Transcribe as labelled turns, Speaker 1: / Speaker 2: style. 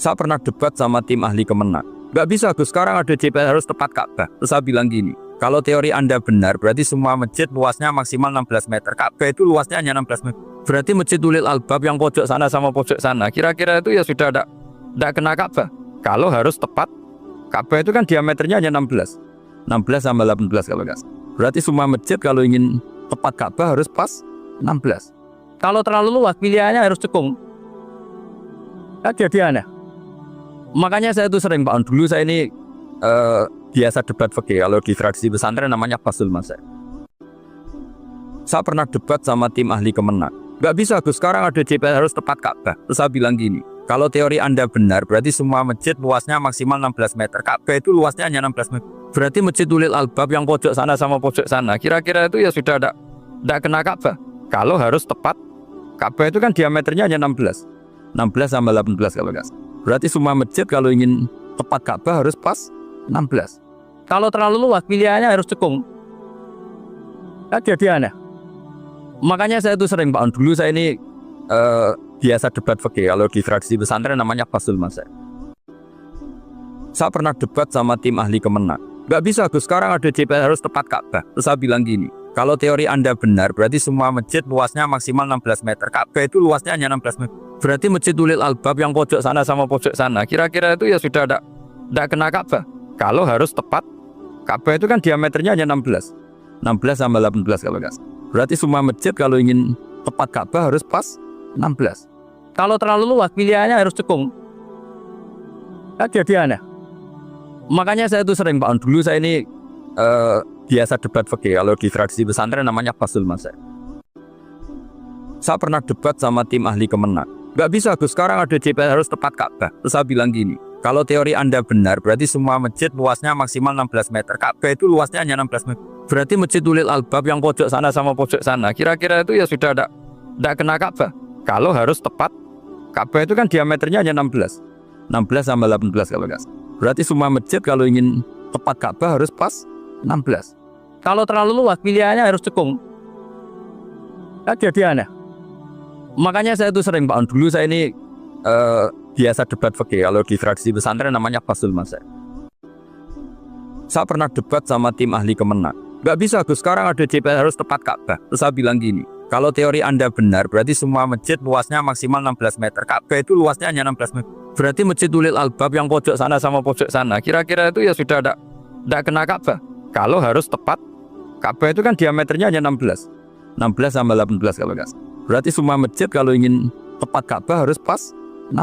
Speaker 1: Saya pernah debat sama tim ahli Kemenak. Gak bisa Gus, sekarang ada JPL harus tepat Ka'bah. Terus saya bilang gini, kalau teori Anda benar, berarti semua masjid luasnya maksimal 16 meter. Ka'bah itu luasnya hanya 16 meter. Berarti Masjid Ulil Albab yang pojok sana sama pojok sana, kira-kira itu ya sudah tidak kena Ka'bah. Kalau harus tepat, Ka'bah itu kan diameternya hanya 16. 16 sama 18 kalau nggak salah. Berarti semua masjid kalau ingin tepat Ka'bah harus pas 16. Kalau terlalu luas, pilihannya harus cekung. Jadi aneh. Makanya saya itu sering, Pak, dulu saya ini biasa debat fikih. Kalau di fraksi pesantren namanya Fasul Masail. Saya pernah debat sama tim ahli Kemenak. Gak bisa Gus, sekarang ada JPL harus tepat Ka'bah. Terus saya bilang gini, kalau teori Anda benar, berarti semua masjid luasnya maksimal 16 meter. Ka'bah itu luasnya hanya 16 meter. Berarti Masjid Ulil Albab yang pojok sana sama pojok sana, kira-kira itu ya sudah tidak kena Ka'bah. Kalau harus tepat, Ka'bah itu kan diameternya hanya 16. 16 sama 18 kalau nggak salah. Berarti semua masjid kalau ingin tepat Ka'bah harus pas 16. Kalau terlalu luas, pilihannya harus cekung. Jadi aneh. Makanya saya itu sering, Pak, dulu saya ini biasa debat fikih. Kalau di fraksi pesantren namanya Fasul Masail. Saya pernah debat sama tim ahli Kemenak. Gak bisa Gus, sekarang ada JPL harus tepat Ka'bah. Terus saya bilang gini, kalau teori Anda benar, berarti semua masjid luasnya maksimal 16 meter. Ka'bah itu luasnya hanya 16 meter. Berarti Masjid Ulil Albab yang pojok sana sama pojok sana, kira-kira itu ya sudah tidak kena Ka'bah. Kalau harus tepat, Ka'bah itu kan diameternya hanya 16. 16 sama 18 kalau nggak salah. Berarti semua masjid kalau ingin tepat Ka'bah harus pas 16. Kalau terlalu luas, pilihannya harus cekung. Jadi aneh. Makanya saya itu sering, Pak, dulu saya ini biasa debat fikih. Kalau di fraksi pesantren namanya Fasul Masail. Saya pernah debat sama tim ahli Kemenak. Gak bisa Gus, sekarang ada JPL harus tepat Ka'bah. Terus saya bilang gini, kalau teori Anda benar, berarti semua masjid luasnya maksimal 16 meter. Ka'bah itu luasnya hanya 16 meter. Berarti Masjid Ulil Albab yang pojok sana sama pojok sana, kira-kira itu ya sudah tidak kena Ka'bah. Kalau harus tepat, Ka'bah itu kan diameternya hanya 16. 16 sama 18 kalau nggak salah. Berarti semua masjid kalau ingin tepat Ka'bah harus pas 16. Kalau terlalu luas, pilihannya harus cekung. Jadi aneh. Makanya saya itu sering, Pak, dulu saya ini biasa debat fikih. Kalau di fraksi pesantren namanya Fasul Masail. Saya pernah debat sama tim ahli Kemenak. Gak bisa Gus, sekarang ada JPL harus tepat Ka'bah. Terus saya bilang gini, kalau teori Anda benar, berarti semua masjid luasnya maksimal 16 meter. Ka'bah itu luasnya hanya 16 meter. Berarti Masjid Ulil Albab yang pojok sana sama pojok sana, kira-kira itu ya sudah tidak kena Ka'bah. Kalau harus tepat, Ka'bah itu kan diameternya hanya 16. 16 sama 18 kalau nggak salah. Berarti semua masjid kalau ingin tepat Ka'bah harus pas 16.